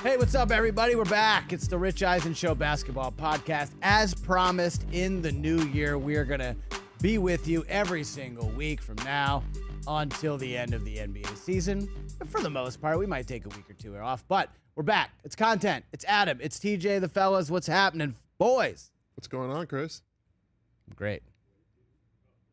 Hey, what's up, everybody? We're back. It's the Rich Eisen Show basketball podcast. As promised, in the new year, we are going to be with you every single week from now until the end of the NBA season. For the most part, we might take a week or two off, but we're back. It's content. It's Adam. It's TJ, the fellas. What's happening, boys? What's going on, Chris? Great.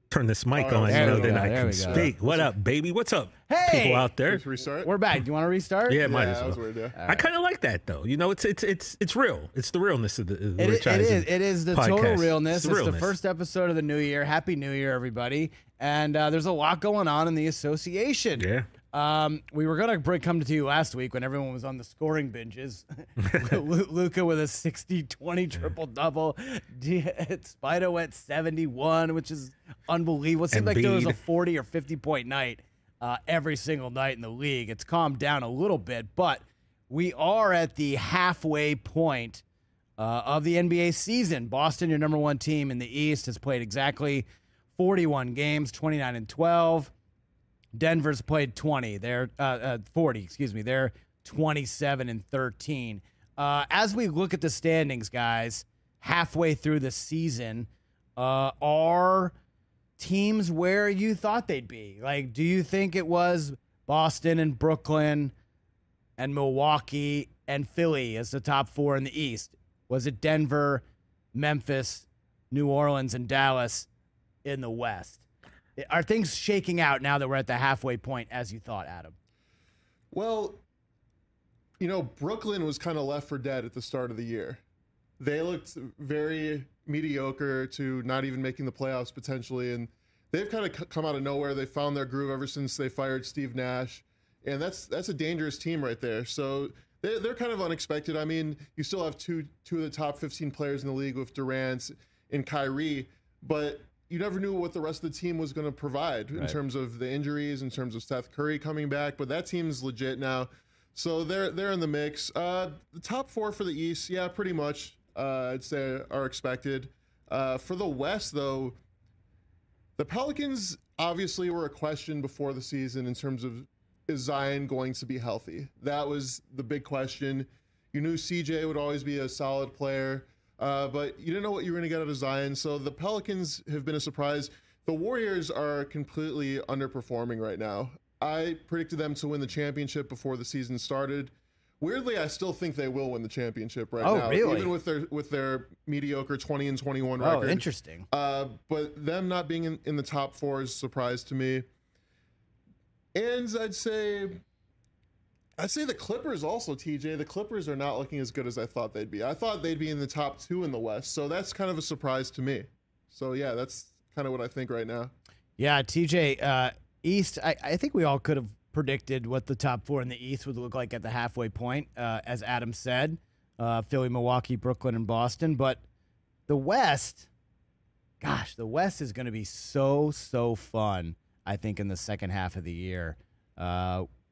Turn this mic on, then I can speak. What up, baby? What's up, people out there? Restart? We're back. Do you want to restart? Yeah, might as well. Weird, yeah. I kind of like that, though. You know, it's real. It's the realness of the Rich Eisen It is the podcast. total realness. It's the first episode of the new year. Happy New Year, everybody. And there's a lot going on in the association. Yeah. We were going to come to you last week when everyone was on the scoring binges. Luka with a 60-20 triple-double. Spider went 71, which is unbelievable. It seemed like there was a 40 or 50-point night every single night in the league. It's calmed down a little bit, but we are at the halfway point of the NBA season. Boston, your number one team in the East, has played exactly 41 games, 29-12. Denver's played 20. They're 40, excuse me. They're 27-13. As we look at the standings, guys, halfway through the season, are teams where you thought they'd be? Like, do you think it was Boston and Brooklyn and Milwaukee and Philly as the top four in the East? Was it Denver, Memphis, New Orleans, and Dallas in the West? Are things shaking out now that we're at the halfway point as you thought, Adam? Well, you know, Brooklyn was kind of left for dead at the start of the year. They looked very mediocre to not even making the playoffs potentially, and they've kind of come out of nowhere. They found their groove ever since they fired Steve Nash, and that's a dangerous team right there. So they're kind of unexpected. I mean, you still have two of the top 15 players in the league with Durant and Kyrie, but you never knew what the rest of the team was going to provide in terms of the injuries, in terms of Seth Curry coming back. But that team's legit now, so they're in the mix. The top four for the East, yeah, pretty much, I'd say are expected. For the West, though, the Pelicans obviously were a question before the season in terms of, is Zion going to be healthy? That was the big question. You knew CJ would always be a solid player. But you didn't know what you were going to get out of Zion. So the Pelicans have been a surprise. The Warriors are completely underperforming right now. I predicted them to win the championship before the season started. Weirdly, I still think they will win the championship right now. Really? Even with their mediocre 20-21 record. Oh, interesting. But them not being in the top four is a surprise to me. And I'd say the Clippers also, TJ. The Clippers are not looking as good as I thought they'd be. I thought they'd be in the top two in the West, so that's kind of a surprise to me. So, yeah, that's kind of what I think right now. Yeah, TJ, East, I think we all could have predicted what the top four in the East would look like at the halfway point, as Adam said. Philly, Milwaukee, Brooklyn, and Boston. But the West, gosh, the West is going to be so fun, I think, in the second half of the year.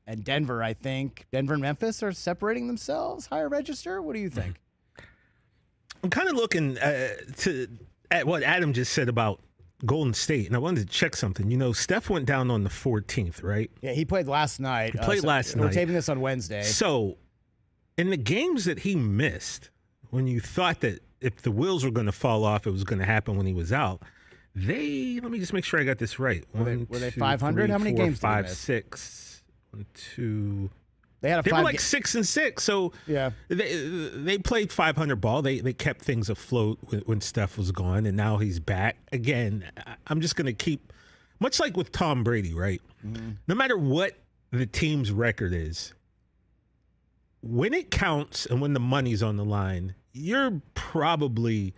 And Denver, I think. Denver and Memphis are separating themselves, higher register. What do you think? I'm kind of looking at what Adam just said about Golden State, and I wanted to check something. You know, Steph went down on the 14th, right? Yeah, he played last night. Last night. We're taping this on Wednesday. So, in the games that he missed, when you thought that if the wheels were going to fall off, it was going to happen when he was out, let me just make sure I got this right. Were they 500? How many games did he miss? 6. 1, 2. They had They were like 6 and 6. So yeah, they played 500 ball. They kept things afloat when Steph was gone, and now he's back again. I'm just going to keep, much like with Tom Brady, right? Mm-hmm. No matter what the team's record is, when it counts and when the money's on the line, you're probably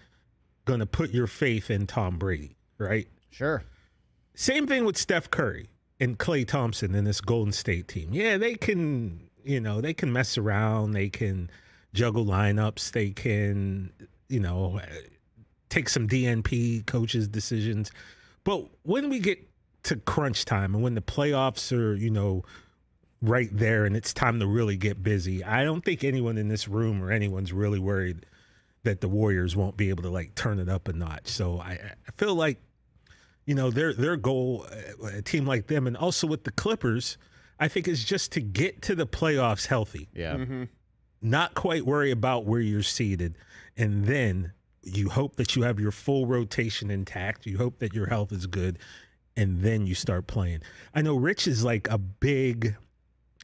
going to put your faith in Tom Brady, right? Sure. Same thing with Steph Curry and Klay Thompson and this Golden State team. Yeah, they can mess around. They can juggle lineups. They can, take some DNP coaches' decisions. But when we get to crunch time and when the playoffs are, right there and it's time to really get busy, I don't think anyone in this room or anyone's really worried that the Warriors won't be able to turn it up a notch. So I feel like, their goal, a team like them, and also with the Clippers, I think is just to get to the playoffs healthy. Yeah. Mm-hmm. not quite worry about where you're seated, and then you hope that you have your full rotation intact. You hope that your health is good, and then you start playing. I know Rich is like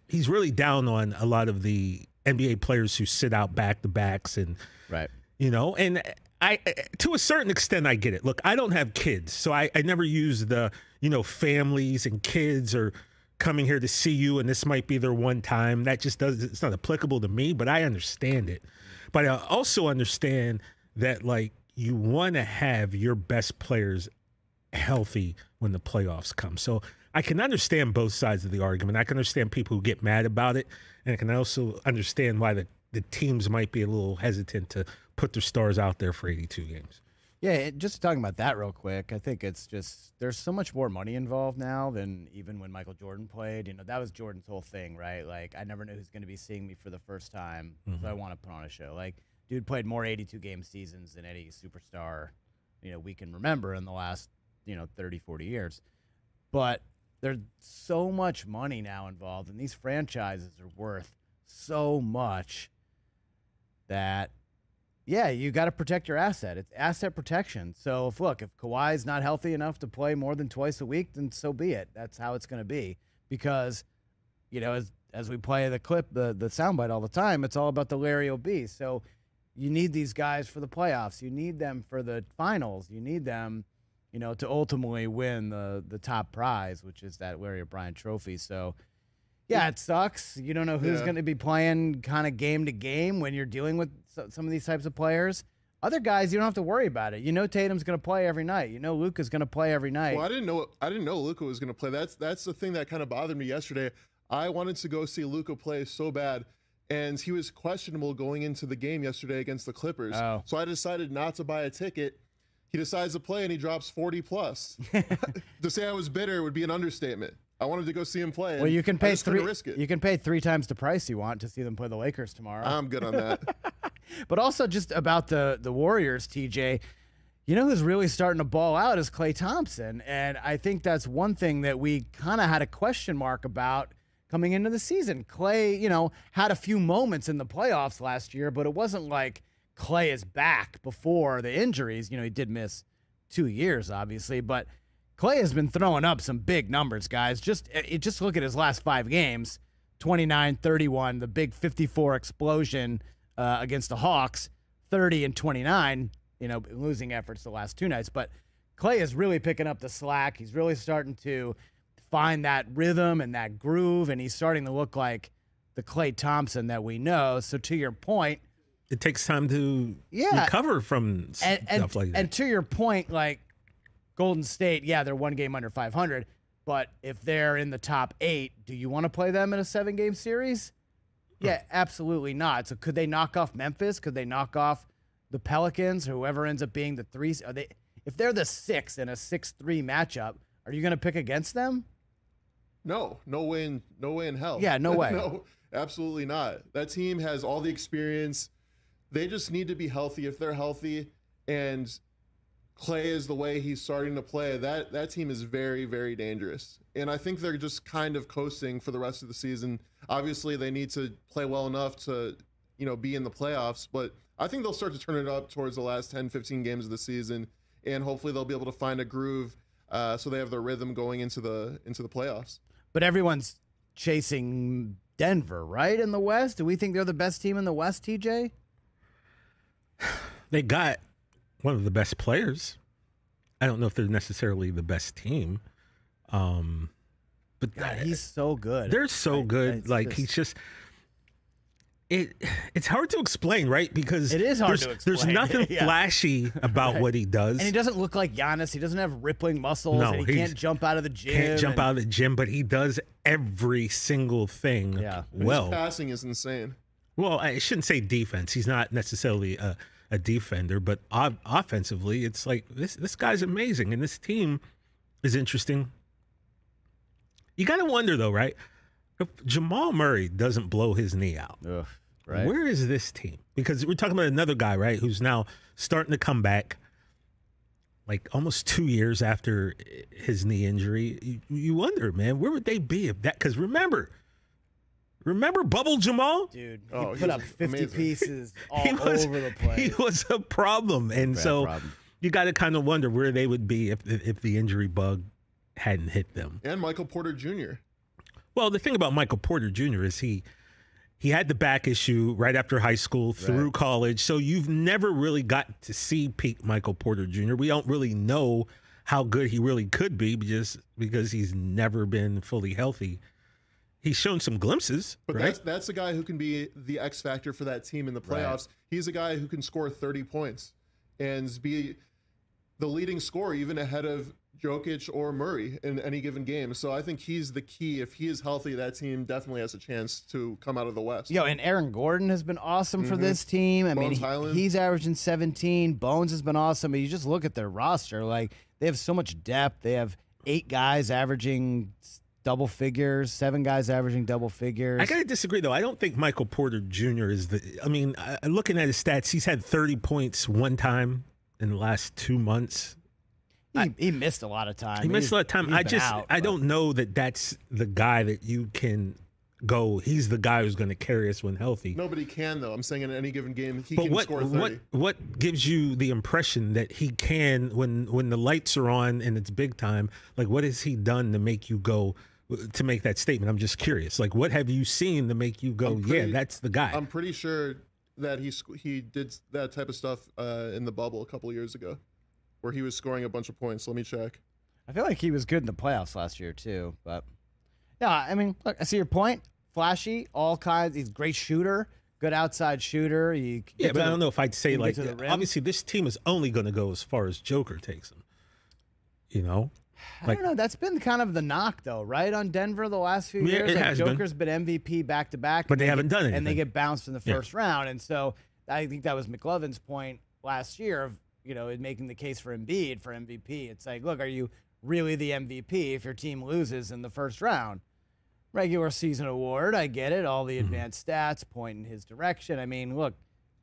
he's really down on a lot of the NBA players who sit out back-to-backs and, right. And I, to a certain extent, I get it. Look, I don't have kids, so I never use the, families and kids are coming here to see you, and this might be their one time. That just it's not applicable to me, but I understand it. But I also understand that, like, you want to have your best players healthy when the playoffs come. So I can understand both sides of the argument. I can understand people who get mad about it, and I can also understand why the teams might be a little hesitant to put their stars out there for 82 games. Yeah, just talking about that real quick, I think it's just there's so much more money involved now than even when Michael Jordan played. That was Jordan's whole thing, right? Like, I never knew who's going to be seeing me for the first time, so I want to put on a show. Like, dude played more 82-game seasons than any superstar, we can remember in the last, 30, 40 years. But there's so much money now involved, and these franchises are worth so much that, yeah, you got to protect your asset. It's asset protection. So if Kawhi's not healthy enough to play more than twice a week, then so be it. That's how it's going to be. Because, as we play the clip, the soundbite all the time, it's all about the Larry O.B. So you need these guys for the playoffs. You need them for the finals. You need them, to ultimately win the top prize, which is that Larry O'Brien trophy. So, yeah, it sucks. You don't know who's going to be playing kind of game to game when you're dealing with some of these types of players. Other guys, you don't have to worry about it. Tatum's going to play every night. Luka's going to play every night. Well, I didn't know Luka was going to play. That's the thing that kind of bothered me yesterday. I wanted to go see Luka play so bad, and he was questionable going into the game yesterday against the Clippers. Oh. So I decided not to buy a ticket. He decides to play, and he drops 40 plus. To say I was bitter would be an understatement. I wanted to go see him play. Well, you can pay risk it. You can pay 3 times the price you want to see them play the Lakers tomorrow. I'm good on that. But also just about the Warriors, TJ, who's really starting to ball out is Klay Thompson. And I think that's one thing that we kind of had a question mark about coming into the season. Klay, had a few moments in the playoffs last year, but it wasn't like Klay is back before the injuries. He did miss 2 years, obviously, but Klay has been throwing up some big numbers, guys. Just look at his last 5 games, 29-31, the big 54 explosion against the Hawks, 30 and 29, losing efforts the last 2 nights. But Klay is really picking up the slack. He's really starting to find that rhythm and that groove, and he's starting to look like the Klay Thompson that we know. So to your point, it takes time to recover from stuff like that. And to your point, like Golden State, yeah, they're 1 game under 500, but if they're in the top 8, do you want to play them in a 7-game series? Yeah, absolutely not. So could they knock off Memphis? Could they knock off the Pelicans or whoever ends up being the 3? If they're the 6 in a 6-3 matchup, are you going to pick against them? No way in hell. Yeah, no way. No, absolutely not. That team has all the experience. They just need to be healthy. If they're healthy and Klay is the way he's starting to play, that team is very, very dangerous. And I think they're just kind of coasting for the rest of the season. Obviously, they need to play well enough to, be in the playoffs. But I think they'll start to turn it up towards the last 10, 15 games of the season. And hopefully they'll be able to find a groove so they have their rhythm going into the playoffs. But everyone's chasing Denver, right, in the West? Do we think they're the best team in the West, TJ? They got one of the best players. I don't know if they're necessarily the best team. But God, he's so good. They're so good. He's just it's hard to explain, right? Because it is hard to explain. There's nothing flashy about what he does. And he doesn't look like Giannis. He doesn't have rippling muscles. No, and he can't jump out of the gym. Can't jump out of the gym, but he does every single thing well. His passing is insane. Well, I shouldn't say defense. He's not necessarily a defender, but offensively, it's like this guy's amazing, and this team is interesting. You got to wonder, though, right? If Jamal Murray doesn't blow his knee out, right? Where is this team? Because we're talking about another guy, right, who's now starting to come back, like almost 2 years after his knee injury. You wonder, man, where would they be if that? Because remember, Remember Bubble Jamal? Dude, he Oh, he put was up 50 amazing. pieces all over the place. He was a problem. And Bad so problem. you got to kind of wonder where they would be if the injury bug hadn't hit them. And Michael Porter Jr. Well, the thing about Michael Porter Jr. is he had the back issue right after high school through college. So you've never really got to see peak Michael Porter Jr. We don't really know how good he really could be just because he's never been fully healthy. He's shown some glimpses, But right? that's a guy who can be the X factor for that team in the playoffs. He's a guy who can score 30 points and be the leading scorer even ahead of Jokic or Murray in any given game. So I think he's the key. If he is healthy, that team definitely has a chance to come out of the West. Yo, and Aaron Gordon has been awesome for this team. I Bones mean, Highland. he's averaging 17. Bones has been awesome. But you just look at their roster. Like, they have so much depth. They have 8 guys averaging double figures, 7 guys averaging double figures. I got to disagree, though. I don't think Michael Porter Jr. is looking at his stats, he's had 30 points one time in the last 2 months. He missed a lot of time. He missed a lot of time. I But don't know that that's the guy that you can go, he's the guy who's going to carry us when healthy. Nobody can, though. I'm saying in any given game, he But can score 30. what gives you the impression that he can when the lights are on and it's big time? Like, what has he done to make you go to make that statement? I'm just curious. Like, what have you seen to make you go, yeah, that's the guy? I'm pretty sure that he did that type of stuff in the bubble a couple years ago, where he was scoring a bunch of points. Let me check. I feel like he was good in the playoffs last year, too. But, yeah, I mean, look, I see your point. Flashy, all kinds. He's a great shooter, good outside shooter. But I don't know if I'd say, like, to the rim. obviously this team is only going to go as far as Joker takes him. You know? I don't know. That's been kind of the knock, though, right, on Denver the last few Yeah, years. it Like, has Joker's been MVP back-to-back. But and they haven't done And they anything. get bounced in the first round. And so I think that was McLovin's point last year of, making the case for Embiid for MVP. It's like, look, are you really the MVP if your team loses in the first round? Regular season award, I get it. All the advanced stats point in his direction. I mean, look,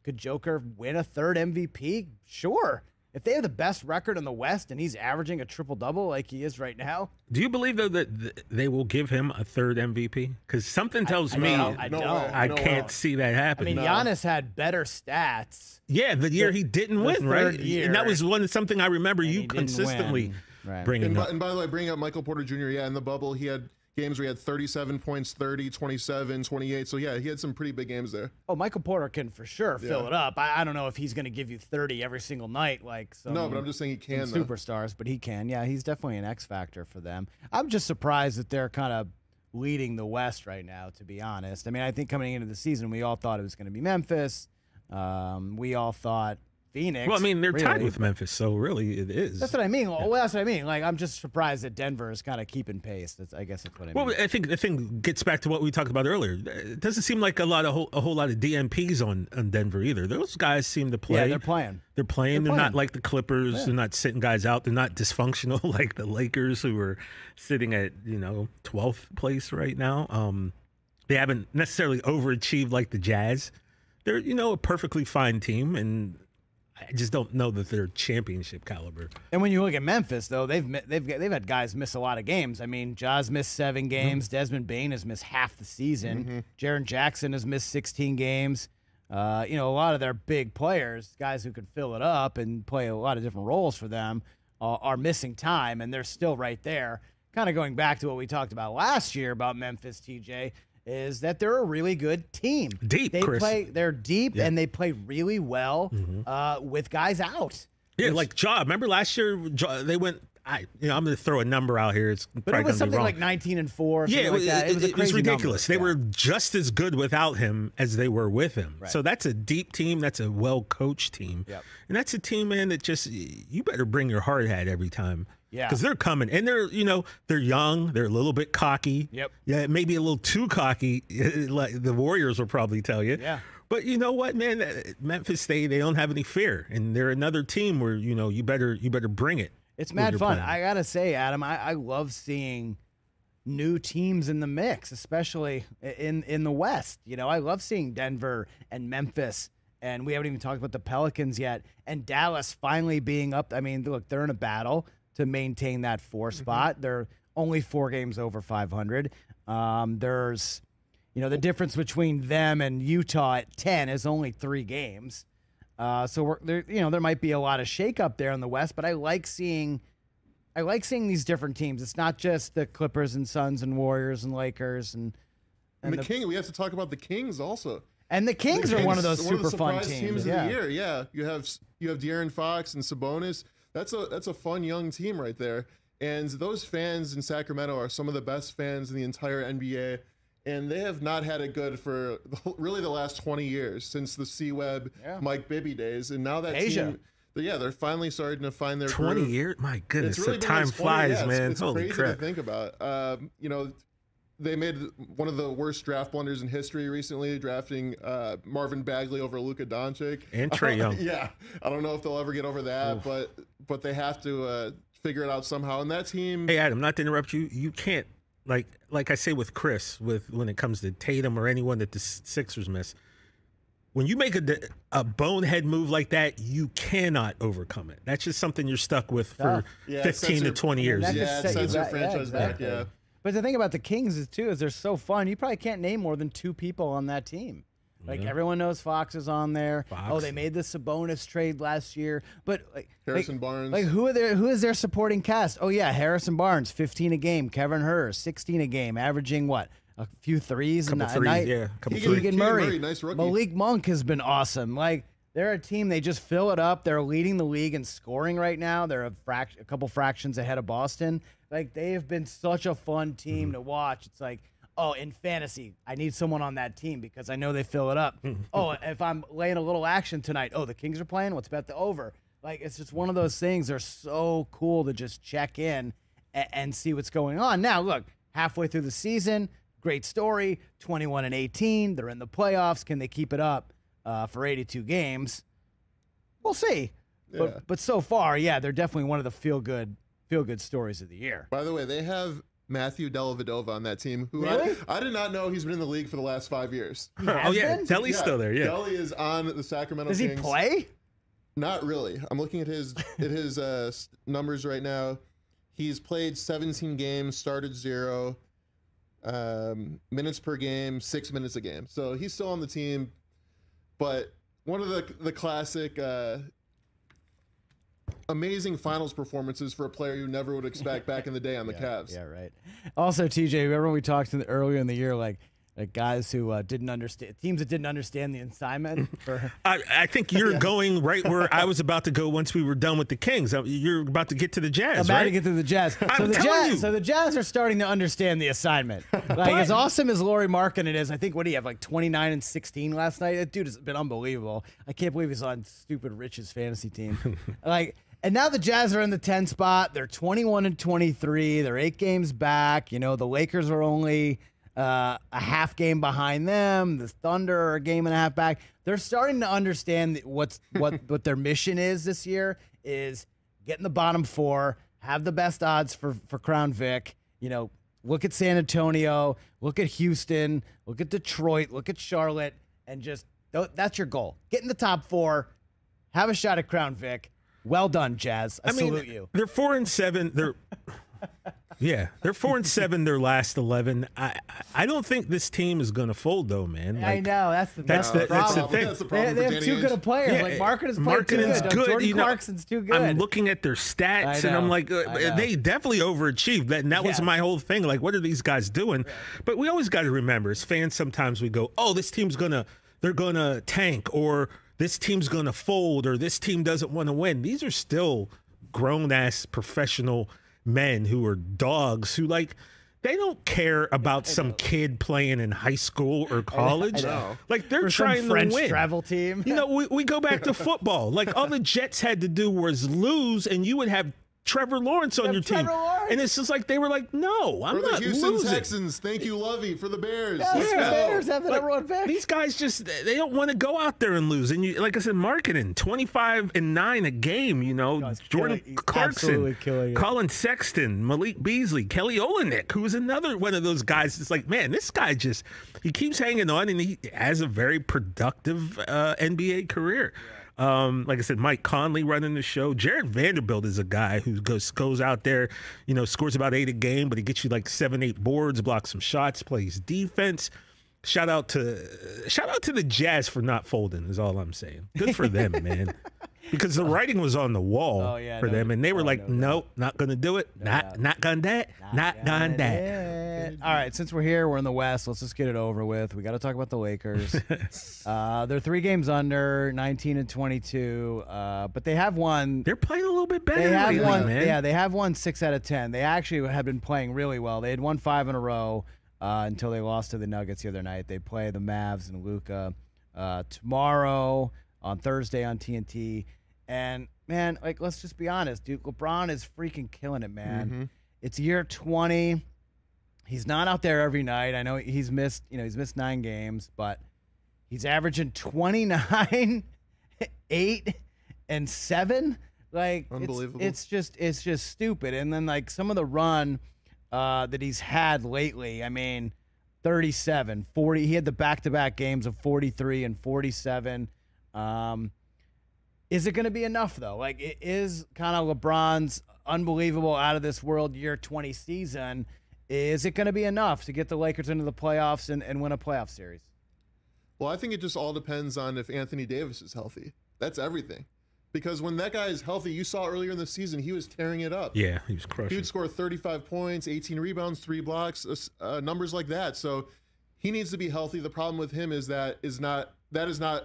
could Joker win a third MVP? Sure. If they have the best record in the West and he's averaging a triple-double like he is right now. Do you believe, though, that they will give him a third MVP? Because something tells me I don't. I can't see that I happen. mean, Giannis had better stats. Yeah, the year he didn't win, right? third year. And that was something I remember And you he didn't consistently win. Right. bringing up. And by the way, bringing up Michael Porter Jr., in the bubble, he had games where he had 37 points, 30, 27, 28. So, yeah, he had some pretty big games there. Oh, Michael Porter can for sure fill it up. I don't know if he's going to give you 30 every single night like some, No, but I'm just saying he can, some though. superstars, but he can. Yeah, he's definitely an X factor for them. I'm just surprised that they're kind of leading the West right now, to be honest. I mean, I think coming into the season, we all thought it was going to be Memphis. We all thought Phoenix. Well, I mean, they're tied really. with Memphis, so really it is. That's what I mean. Well, that's what I mean. Like, I'm just surprised that Denver is kind of keeping pace. I guess that's what I mean. Well, I think the thing gets back to what we talked about earlier. It doesn't seem like a whole lot of DMPs on Denver either. Those guys seem to play. Yeah, they're playing. They're playing. They're not like the Clippers. Yeah. They're not sitting guys out. They're not dysfunctional like the Lakers, who are sitting at 12th place right now. They haven't necessarily overachieved like the Jazz. They're a perfectly fine team, and I just don't know that they're championship caliber. And when you look at Memphis, though, they've had guys miss a lot of games. I mean, Jaws missed 7 games. Desmond Bane has missed half the season. Jaren Jackson has missed 16 games. A lot of their big players, guys who could fill it up and play a lot of different roles for them, are missing time, and they're still right there. Kind of going back to what we talked about last year about Memphis, TJ, is that they're a really good team. Deep, Chris. They're deep, and they play really well with guys out. Yeah, like Ja. Remember last year they went. I'm going to throw a number out here. It's But probably it was going to be something wrong. like 19-4. Yeah, Like that. It was a it was crazy ridiculous. number. They were just as good without him as they were with him. Right. So that's a deep team. That's a well-coached team. Yep. And that's a team, man, that just you better bring your hard hat every time. Yeah. Because they're coming. And they're young. They're a little bit cocky. Yep. Yeah, maybe a little too cocky, like the Warriors will probably tell you. Yeah. But you know what, man? Memphis, they don't have any fear. And they're another team where, you better bring it. It's when mad you're fun. playing. I got to say, Adam, I love seeing new teams in the mix, especially in the West. I love seeing Denver and Memphis, and we haven't even talked about the Pelicans yet, and Dallas finally being up. I mean, look, they're in a battle to maintain that 4 spot. They're only 4 games over 500. There's the difference between them and Utah at 10 is only 3 games. So there might be a lot of shakeup there in the West, but I like seeing these different teams. It's not just the Clippers and Suns and Warriors and Lakers and the King. We have to talk about the Kings also. And the Kings are one of those super fun teams of the year. Yeah, you have De'Aaron Fox and Sabonis. That's a fun young team right there. And those fans in Sacramento are some of the best fans in the entire NBA. And they have not had it good for really the last 20 years since the C-Web, Mike Bibby days. And now that team, they're finally starting to find their 20 groove. years? My goodness, really the time flies, man. It's Holy crazy crap. to think about. They made one of the worst draft blunders in history recently, drafting Marvin Bagley over Luka Doncic. And Trae Young. Yeah. I don't know if they'll ever get over that, but they have to figure it out somehow. And that team... Hey, Adam, not to interrupt you, you can't, like I say with Chris, when it comes to Tatum or anyone that the Sixers miss, when you make a bonehead move like that, you cannot overcome it. That's just something you're stuck with for 15 to 20 years. Yeah, it sets your franchise back, But the thing about the Kings is they're so fun. You probably can't name more than 2 people on that team. Like everyone knows Fox is on there. Oh, they made the Sabonis trade last year, but Harrison Barnes. Like who is their supporting cast? Oh yeah, Harrison Barnes, 15 a game. Kevin Herr, 16 a game, averaging what? A few threes a night. Yeah, Keegan Murray, nice rookie. Malik Monk has been awesome. Like they're a team. They just fill it up. They're leading the league in scoring right now. They're a couple fractions ahead of Boston. Like they have been such a fun team to watch. It's like, oh, in fantasy, I need someone on that team because I know they fill it up. Oh, if I'm laying a little action tonight, oh, the Kings are playing. Let's bet the over. Like it's just one of those things. They're so cool to just check in and see what's going on. Now, look, halfway through the season, great story. 21-18. They're in the playoffs. Can they keep it up for 82 games? We'll see. Yeah. But so far, they're definitely one of the feel good stories of the year. By the way, they have Matthew Dellavedova on that team, who really? I did not know he's been in the league for the last 5 years. Oh yeah, Delly's still there. Yeah, Delly is on the Sacramento Does Kings. he play? Not really. I'm looking at his numbers right now. He's played 17 games, started 0, minutes per game, 6 minutes a game. So he's still on the team, but one of the classic amazing finals performances for a player you never would expect back in the day on the Cavs. Yeah, right. Also, TJ, remember when we talked earlier in the year, like guys who didn't understand, teams that didn't understand the assignment? I think you're going right where I was about to go once we were done with the Kings. You're about to get to the Jazz, I'm about to get to the Jazz. So the Jazz are starting to understand the assignment. Like as awesome as Lauri Markkanen is, I think what do you have, like 29 and 16 last night? That dude has been unbelievable. I can't believe he's on stupid Rich's fantasy team. And now the Jazz are in the 10 spot. They're 21 and 23. They're 8 games back. The Lakers are only a half game behind them. The Thunder are a game and a half back. They're starting to understand what their mission is this year is get in the bottom 4, have the best odds for Crown Vic. Look at San Antonio, look at Houston, look at Detroit, look at Charlotte, and just that's your goal. Get in the top 4, have a shot at Crown Vic. Well done, Jazz. I salute you. They're 4-7. They're 4-7. Their last 11. I don't think this team is going to fold, though, man. I know that's the thing. That's the problem. They have too good of players. Yeah, like Markkanen's played too good. Jordan Clarkson's too good. I'm looking at their stats, and I'm like, they definitely overachieved. That was my whole thing. Like, what are these guys doing? But we always got to remember, as fans, sometimes we go, "Oh, this team's they're gonna tank," or this team's going to fold, or this team doesn't want to win. These are still grown-ass professional men who are dogs who, they don't care about some kid playing in high school or college. Like, they're trying to French win. Travel team. We go back to football. Like, all the Jets had to do was lose, and you would have Trevor Lawrence on your team. And it's just like, they were like, no, I'm not losing. For the Houston Texans, thank you, Lovey, for the Bears. Yes, the Bears have the number 1 pick. These guys they don't want to go out there and lose. And you, like I said, Markkanen, 25 and 9 a game, Jordan Clarkson, Colin Sexton, Malik Beasley, Kelly Olynyk, who is another one of those guys. It's like, man, this guy he keeps hanging on, and he has a very productive NBA career. Like I said, Mike Conley running the show. Jared Vanderbilt is a guy who goes out there, scores about 8 a game, but he gets you like 7-8 boards, blocks some shots, plays defense. Shout out to the Jazz for not folding is all I'm saying. Good for them, man. Because the writing was on the wall for them, and they were like, nope, not going to do it. Not going to not going that. All right, since we're here, we're in the West. Let's just get it over with. We got to talk about the Lakers. They're 3 games under, 19 and 22, but they have won. They're playing a little bit better. They have lately, won. man. Yeah, they have won 6 out of 10. They actually have been playing really well. They had won 5 in a row until they lost to the Nuggets the other night. They play the Mavs and Luka tomorrow on Thursday on TNT. And, man, like, let's just be honest, dude. LeBron is freaking killing it, man. Mm-hmm. It's year 20. He's not out there every night. I know he's missed 9 games, but he's averaging 29, 8, and 7. Like, unbelievable. It's just stupid. And then, like, some of the run that he's had lately, I mean, 37, 40. He had the back-to-back games of 43 and 47. Is it going to be enough, though? Like, it is kind of LeBron's unbelievable, out-of-this-world year 20 season. Is it going to be enough to get the Lakers into the playoffs and win a playoff series? Well, I think it just all depends on if Anthony Davis is healthy. That's everything. Because when that guy is healthy, you saw earlier in the season, he was tearing it up. Yeah, he was crushing. He would score 35 points, 18 rebounds, 3 blocks, numbers like that. So he needs to be healthy. The problem with him is that is not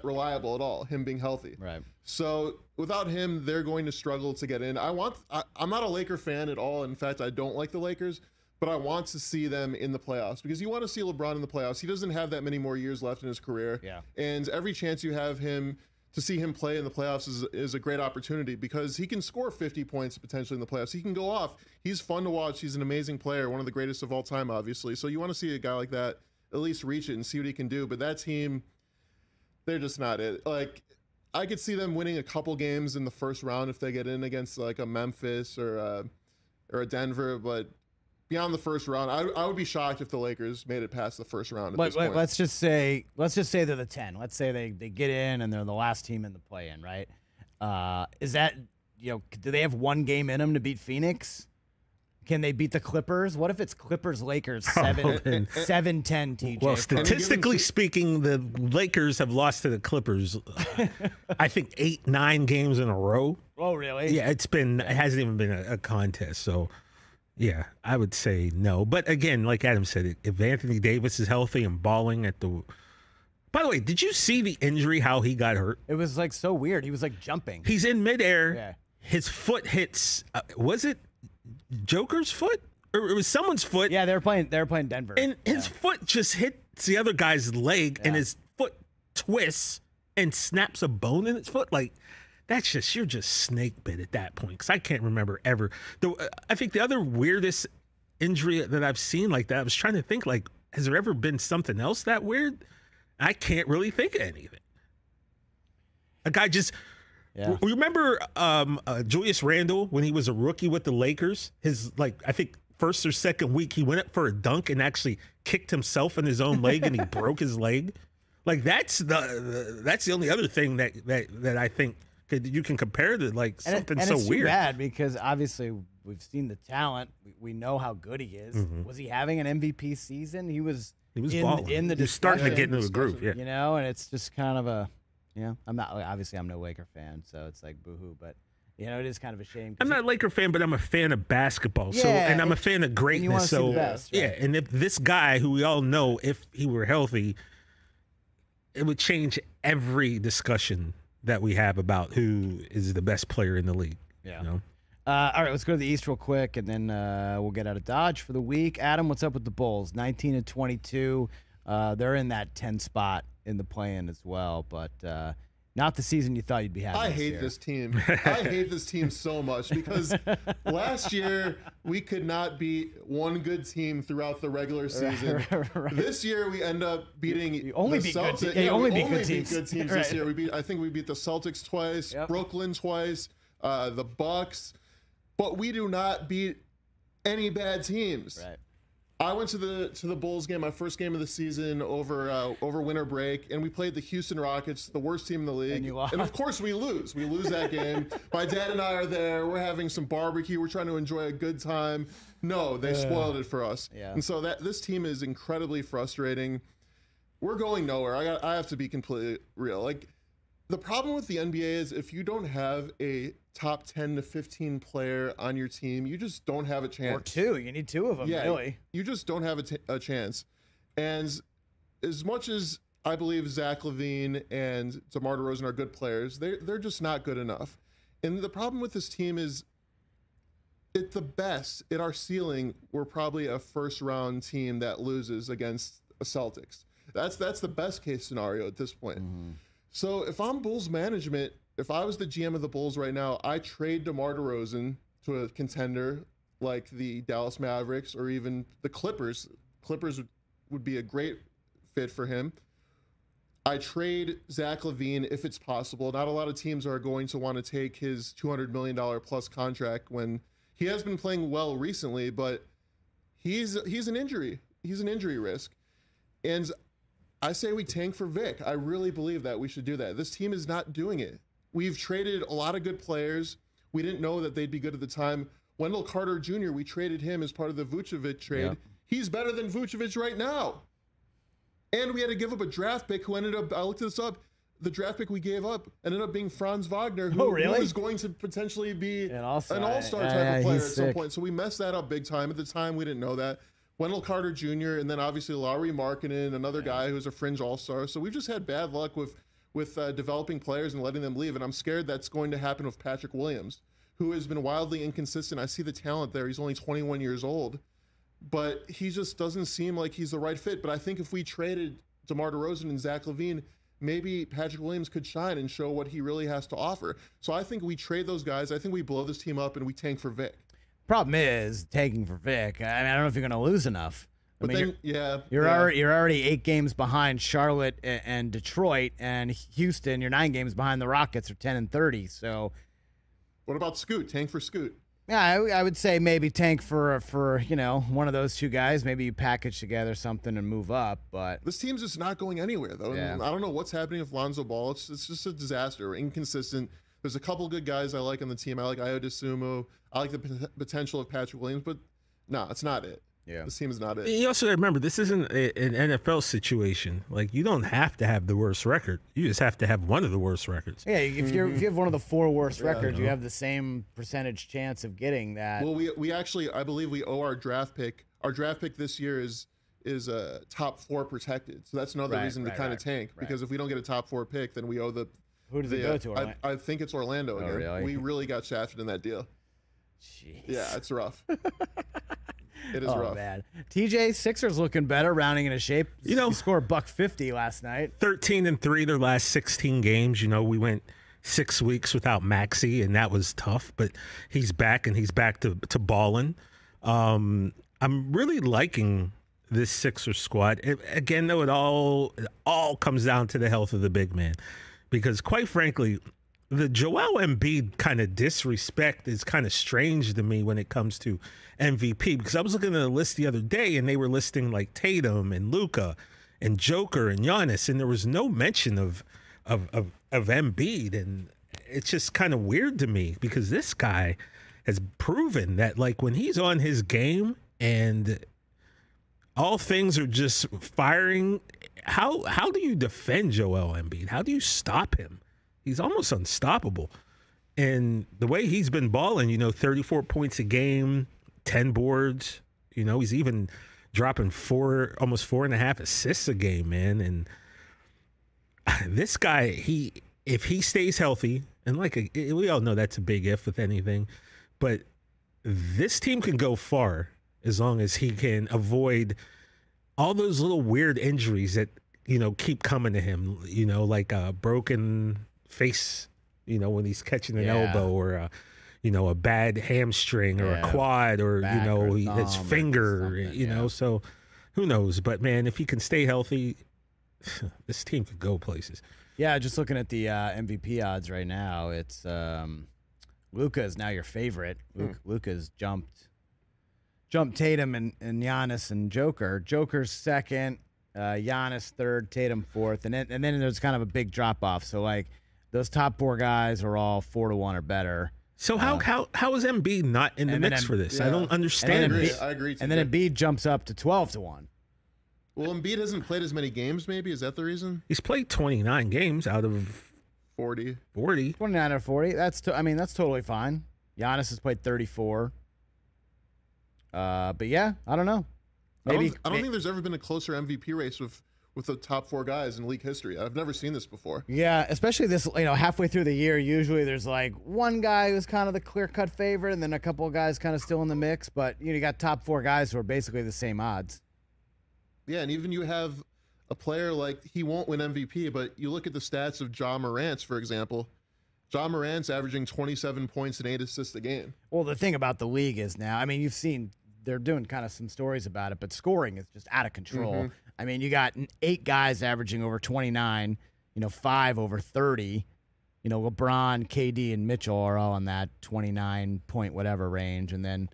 reliable at all, him being healthy. Right. So without him, they're going to struggle to get in. I'm not a Laker fan at all. In fact, I don't like the Lakers, but I want to see them in the playoffs because you want to see LeBron in the playoffs. He doesn't have that many more years left in his career. Yeah. And every chance you have him to see him play in the playoffs is a great opportunity because he can score 50 points potentially in the playoffs. He can go off. He's fun to watch. He's an amazing player, one of the greatest of all time, obviously. So you want to see a guy like that at least reach it and see what he can do. But that team, they're just not it. Like, I could see them winning a couple games in the first round if they get in against like a Memphis or a Denver, but beyond the first round, I would be shocked if the Lakers made it past the first round at this point. Let's just say they're the 10. Let's say they get in and they're the last team in the play-in, right? Is that, do they have one game in them to beat Phoenix? Can they beat the Clippers? What if it's Clippers-Lakers 7-10, TJ? Well, statistically speaking, the Lakers have lost to the Clippers, I think 8-9 games in a row. Oh, really? Yeah, it hasn't even been a contest. So, yeah, I would say no. But again, like Adam said, if Anthony Davis is healthy and balling at the... By the way, did you see the injury, how he got hurt? It was like so weird. He was like jumping. He's in midair. Yeah. His foot hits, was it Joker's foot? Or it was someone's foot. Yeah, they were playing Denver. And his foot just hits the other guy's leg, and his foot twists and snaps a bone in its foot. Like, that's just, you're just snake bit at that point. Because I can't remember ever. I think the other weirdest injury that I've seen like that, I was trying to think, like, has there ever been something else that weird? I can't really think of anything. A guy just... Yeah. Remember Julius Randle when he was a rookie with the Lakers? His, like, I think first or second week, he went up for a dunk and actually kicked himself in his own leg and he broke his leg. Like, that's the only other thing that I think you can compare to, like, something and so it's weird. Too bad because obviously we've seen the talent. We know how good he is. Mm-hmm. Was he having an MVP season? He was balling. In the He was starting to get into a groove. Yeah. And it's just kind of a. Yeah, I'm no Laker fan, so it's like boohoo, but it is kind of a shame. I'm not a Laker fan, but I'm a fan of basketball. Yeah, and I'm a fan of greatness. You want to see the best, right? Yeah, and if this guy, who we all know, if he were healthy, it would change every discussion that we have about who is the best player in the league. Yeah. All right, let's go to the East real quick, and then we'll get out of Dodge for the week. Adam, what's up with the Bulls? 19 and 22. They're in that 10 spot in the play-in as well, but not the season you thought you'd be having. I hate this team. I hate this team so much because last year we could not beat one good team throughout the regular season. Right. This year we end up beating the Celtics. You only beat good teams this year. I think we beat the Celtics twice, Brooklyn twice, the Bucks, but we do not beat any bad teams. Right. I went to the Bulls game, my first game of the season over winter break, and we played the Houston Rockets, the worst team in the league. And you lost. And of course we lose. We lose that game. My dad and I are there. We're having some barbecue. We're trying to enjoy a good time. No, they spoiled it for us. Yeah. And so this team is incredibly frustrating. we're going nowhere. I have to be completely real. Like, the problem with the NBA is if you don't have a top 10 to 15 player on your team, you just don't have a chance. Or two. You need two of them, really. You just don't have a chance. And as much as I believe Zach LaVine and DeMar DeRozan are good players, they're just not good enough. And the problem with this team is, at the best, at our ceiling, we're probably a first-round team that loses against a Celtics. That's the best case scenario at this point. Mm-hmm. So if I'm Bulls management, if I was the GM of the Bulls right now, I trade DeMar DeRozan to a contender like the Dallas Mavericks or even the Clippers. Clippers would be a great fit for him. I trade Zach LaVine if it's possible. Not a lot of teams are going to want to take his $200 million plus contract when he has been playing well recently, but he's an injury. He's an injury risk. And I say we tank for Vic. I really believe that we should do that. This team is not doing it. We've traded a lot of good players. We didn't know that they'd be good at the time. Wendell Carter Jr., we traded him as part of the Vucevic trade. Yep. He's better than Vucevic right now. And we had to give up a draft pick who ended up, I looked this up, the draft pick we gave up ended up being Franz Wagner, who was going to potentially be an all-star type of player at some point. So we messed that up big time. At the time, we didn't know that. Wendell Carter Jr., and then obviously Lauri Markkanen, another guy who's a fringe all-star. So we've just had bad luck with developing players and letting them leave, and I'm scared that's going to happen with Patrick Williams, who has been wildly inconsistent. I see the talent there. He's only 21 years old, but he just doesn't seem like he's the right fit. But I think if we traded DeMar DeRozan and Zach LaVine, maybe Patrick Williams could shine and show what he really has to offer. So I think we trade those guys. I think we blow this team up and we tank for Vic. Problem is taking for Vic. I mean, I don't know if you're going to lose enough. But then, you're already 8 games behind Charlotte and Detroit, and Houston. You're 9 games behind the Rockets, are 10 and 30. So, what about Scoot? Tank for Scoot. Yeah, I would say maybe tank for one of those two guys. Maybe you package together something and move up. But this team's just not going anywhere, though. Yeah. I don't know what's happening with Lonzo Ball. It's just a disaster. We're inconsistent. There's a couple good guys I like on the team. I like Ayo Dosunmu. I like the potential of Patrick Williams, but no, it's not it. Yeah, this team is not it. You also remember, this isn't an NFL situation. Like, you don't have to have the worst record. You just have to have one of the worst records. Yeah, if you have one of the 4 worst records, you have the same percentage chance of getting that. Well, we actually, I believe we owe our draft pick. Our draft pick this year is top 4 protected. So that's another reason to kind of tank, because if we don't get a top 4 pick, then we owe the. Who does it go to? I think it's Orlando again. Really? We really got shafted in that deal. Jeez. Yeah, it's rough. It is rough. Man. TJ, Sixers looking better, rounding into shape. He scored $150 last night. 13-3 their last 16 games. We went 6 weeks without Maxey, and that was tough. But he's back, and he's back to balling. I'm really liking this Sixers squad. Again, though, it all comes down to the health of the big man, because quite frankly, the Joel Embiid kind of disrespect is kind of strange to me when it comes to MVP, because I was looking at a list the other day and they were listing like Tatum and Luka and Joker and Giannis, and there was no mention of Embiid, and it's just kind of weird to me, because this guy has proven that, like, when he's on his game and all things are just firing, how do you defend Joel Embiid? How do you stop him? He's almost unstoppable. And the way he's been balling, 34 points a game, 10 boards, he's even dropping almost 4.5 assists a game, man. And this guy, if he stays healthy, and we all know that's a big if with anything, but this team can go far as long as he can avoid all those little weird injuries that, keep coming to him, like a broken face, when he's catching an elbow, or a bad hamstring, or a quad, or his finger, so who knows? But man, if he can stay healthy, this team could go places. Yeah, just looking at the MVP odds right now, it's Luka is now your favorite. Luka's jumped Tatum and Giannis and Joker. Joker's second, Giannis third, Tatum fourth, and then there's kind of a big drop off. So like, those top 4 guys are all 4-1 or better. So how is Embiid not in the mix for this? I don't understand. I agree. And then Embiid jumps up to 12-1. Well, Embiid hasn't played as many games, maybe. Is that the reason? He's played 29 games out of 40. 29 out of 40. That's totally fine. Giannis has played 34. But yeah, I don't know. Maybe I don't think there's ever been a closer MVP race with the top 4 guys in league history. I've never seen this before. Yeah, especially this, halfway through the year, usually there's like one guy who's kind of the clear-cut favorite and then a couple of guys kind of still in the mix, but you got top 4 guys who are basically the same odds. Yeah, and even you have a player like, he won't win MVP, but you look at the stats of Ja Morant, for example. Ja Morant's averaging 27 points and 8 assists a game. Well, the thing about the league is now, you've seen they're doing kind of some stories about it, but scoring is just out of control. Mm-hmm. You got 8 guys averaging over 29, 5 over 30. LeBron, KD, and Mitchell are all in that 29 point whatever range. And then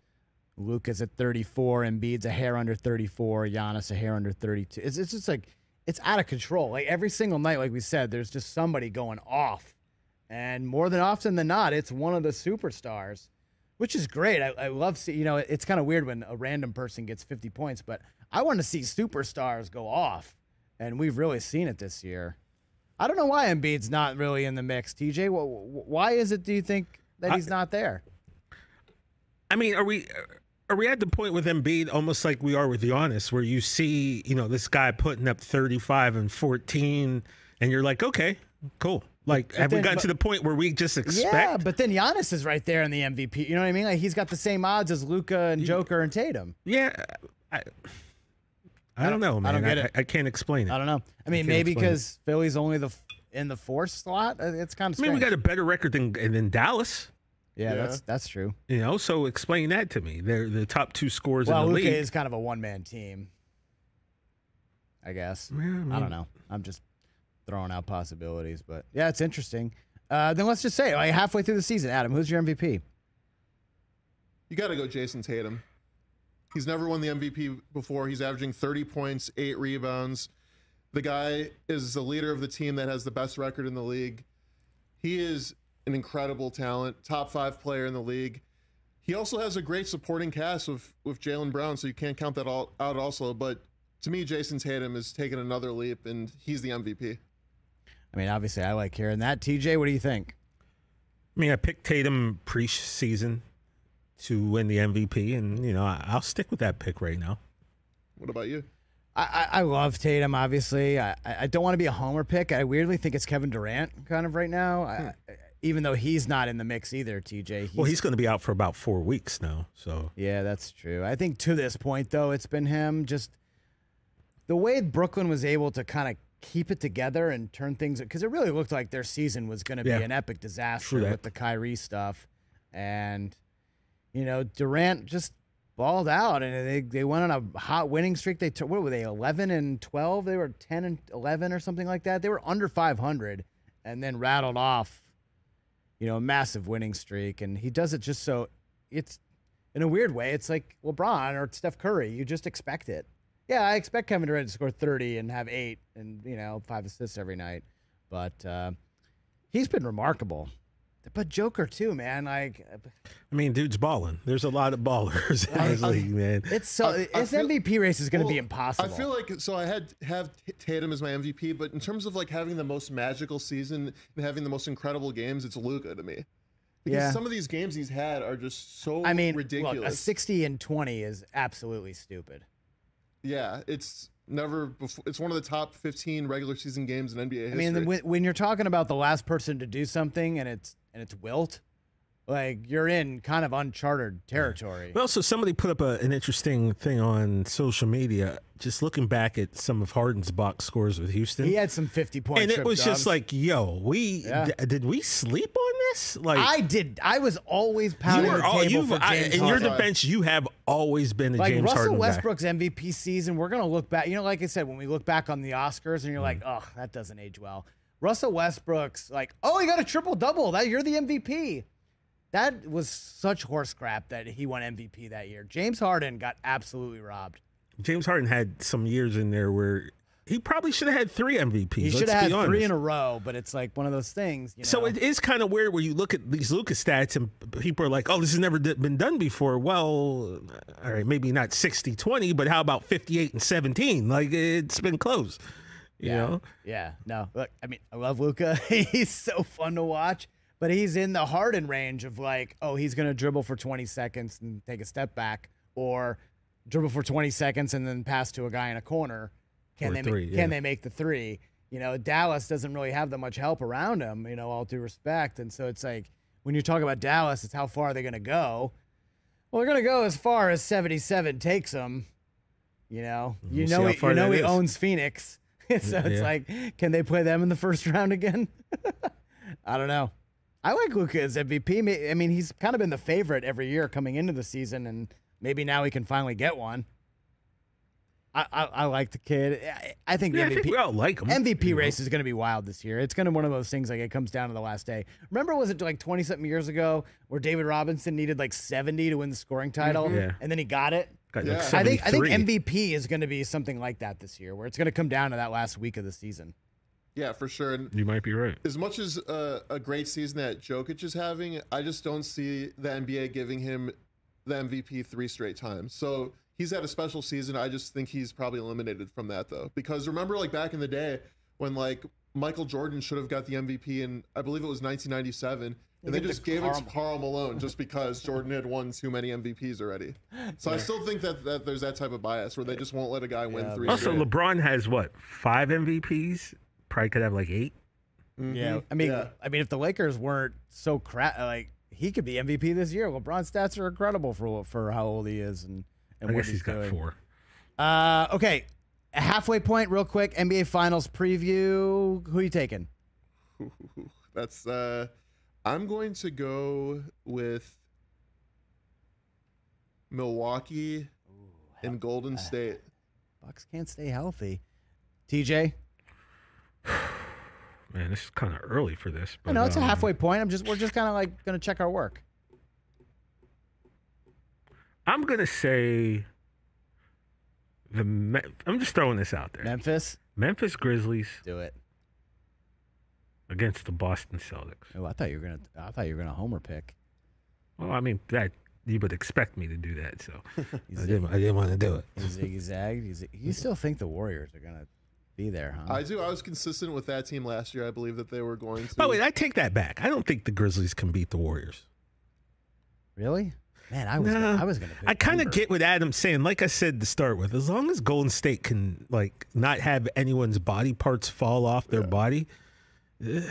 Luka's at 34, Embiid's a hair under 34, Giannis a hair under 32. It's just like, it's out of control. Like every single night, like we said, there's just somebody going off. And more than often than not, it's one of the superstars. Which is great. I love seeing, it's kind of weird when a random person gets 50 points, but I want to see superstars go off, and we've really seen it this year. I don't know why Embiid's not really in the mix, TJ. Why is it, do you think, that he's not there? Are we at the point with Embiid almost like we are with Giannis, where you see, this guy putting up 35 and 14, and you're like, okay, cool. Like, have we gotten to the point where we just expect? Yeah, but then Giannis is right there in the MVP. You know what I mean? Like, he's got the same odds as Luka and Joker and Tatum. Yeah. I don't know, man. I don't get it. I can't explain it. I don't know. Maybe because Philly's only in the 4th slot. It's kind of strange. We got a better record than Dallas. Yeah, that's true. So explain that to me. They're the top 2 scorers in the league. Luka is kind of a one-man team, I guess. Yeah, I don't know. I'm just throwing out possibilities, but yeah, it's interesting. Then let's just say, halfway through the season, Adam, who's your MVP? You got to go Jason Tatum. He's never won the MVP before. He's averaging 30 points, 8 rebounds. The guy is the leader of the team that has the best record in the league. He is an incredible talent, top 5 player in the league. He also has a great supporting cast with Jaylen Brown, so you can't count that all out also. But to me, Jason Tatum has taken another leap, and he's the MVP. Obviously, I like hearing that. TJ, what do you think? I picked Tatum pre-season to win the MVP, and, I'll stick with that pick right now. What about you? I love Tatum, obviously. I don't want to be a homer pick. I weirdly think it's Kevin Durant kind of right now, even though he's not in the mix either, TJ. He's going to be out for about 4 weeks now. So yeah, that's true. I think to this point, though, it's been him. Just the way Brooklyn was able to kind of keep it together and turn things, because it really looked like their season was going to be an epic disaster with the Kyrie stuff. And, Durant just balled out, and they went on a hot winning streak. What were they, 11 and 12? They were 10 and 11 or something like that. They were under 500 and then rattled off, a massive winning streak. And he does it just so it's, in a weird way, it's like LeBron or Steph Curry. You just expect it. Yeah, I expect Kevin Durant to score 30 and have 8 and, 5 assists every night. But he's been remarkable. But Joker, too, man. Dude's balling. There's a lot of ballers in this league, man. This MVP race is going to be impossible. I feel like, so I have Tatum as my MVP, but in terms of, having the most magical season and having the most incredible games, it's Luka to me. Because some of these games he's had are just so ridiculous. Look, a 60 and 20 is absolutely stupid. Yeah, it's never before. It's one of the top 15 regular season games in NBA history. When you're talking about the last person to do something and it's Wilt, you're in kind of uncharted territory. Well, so somebody put up an interesting thing on social media, just looking back at some of Harden's box scores with Houston. He had some 50-point and it was dubs. just like, yo, did we sleep on this? I did. I was always pounding the table for James in Harden. your defense, you have always been a James Russell Harden Westbrook's MVP season, we're going to look back. Like I said, when we look back on the Oscars and you're like, oh, that doesn't age well. Russell Westbrook's like, oh, he got a triple-double. You're the MVP. That was such horse crap that he won MVP that year. James Harden got absolutely robbed. James Harden had some years in there where He probably should have had 3 MVPs. He should have had 3 in a row, but it's like one of those things. You know? So it is kind of weird where you look at these Luka stats and people are like, oh, this has never been done before. Well, all right, maybe not 60-20, but how about 58-17? Like, it's been close. You know? Yeah. No, look, I mean, I love Luka. He's so fun to watch. But he's in the Harden range of like, oh, he's going to dribble for 20 seconds and take a step back, or dribble for 20 seconds and then pass to a guy in a corner. Can they make the 3? You know, Dallas doesn't really have that much help around him, you know, all due respect. And so it's like, when you talk about Dallas, it's how far are they going to go? Well, they're going to go as far as 77 takes them. You know, he owns Phoenix. So it's like, can they play them in the first round again? I don't know. I like Luka as MVP. I mean, he's kind of been the favorite every year coming into the season, and maybe now he can finally get one. I like the kid. I think the MVP, I think we all like him. MVP race is going to be wild this year. It's going to be one of those things like it comes down to the last day. Remember, was it like 20-something years ago where David Robinson needed like 70 to win the scoring title, and then he got it? Like I think MVP is going to be something like that this year, where it's going to come down to that last week of the season. Yeah, for sure. And you might be right. As much as a great season that Jokic is having, I just don't see the NBA giving him the MVP 3 straight times. So he's had a special season. I just think he's probably eliminated from that, though. Because remember, like, back in the day when, like, Michael Jordan should have got the MVP in, I believe it was 1997, and they just gave it to Karl Malone just because Jordan had won too many MVPs already. So I still think that there's that type of bias where they just won't let a guy win 3 Also, straight. LeBron has, 5 MVPs? Probably could have, 8. Mm-hmm. Yeah. I mean, if the Lakers weren't so like, he could be MVP this year. LeBron's stats are incredible for how old he is and I what guess he's got doing. 4. Okay, a halfway point, real quick. NBA Finals preview. Who are you taking? That's I'm going to go with Milwaukee and Golden State. Bucks can't stay healthy. TJ. Man, this is kind of early for this. But, I know it's a halfway point. We're just kind of like going to check our work. I'm going to say I'm just throwing this out there. Memphis Grizzlies. Do it. Against the Boston Celtics. Oh, I thought you were gonna homer pick. Well, I mean, that you would expect me to do that, so I didn't want to do it. Zigzagged. You still think the Warriors are gonna be there, huh? I do. I was consistent with that team last year. I believe that they were going to. Oh wait, I take that back. I don't think the Grizzlies can beat the Warriors. Really? Man, I was gonna. I kind of get what Adam's saying. Like I said to start with, as long as Golden State can not have anyone's body parts fall off their body, they're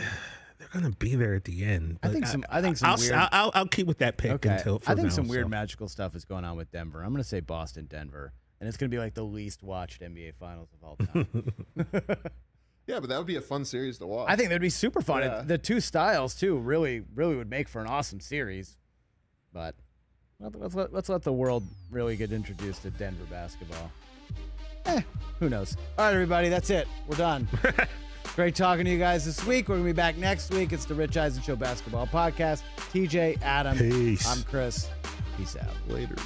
gonna be there at the end. I think some weird. I'll keep with that pick until. I think some weird magical stuff is going on with Denver. I'm gonna say Boston, Denver, and it's gonna be like the least watched NBA Finals of all time. Yeah, but that would be a fun series to watch. I think that'd be super fun. Yeah. The two styles too really would make for an awesome series, but. Let's let the world really get introduced to Denver basketball. Who knows? All right, everybody, that's it. We're done. Great talking to you guys this week. We're going to be back next week. It's the Rich Eisen Show Basketball Podcast. TJ, Adam. Peace. I'm Chris. Peace out. Later.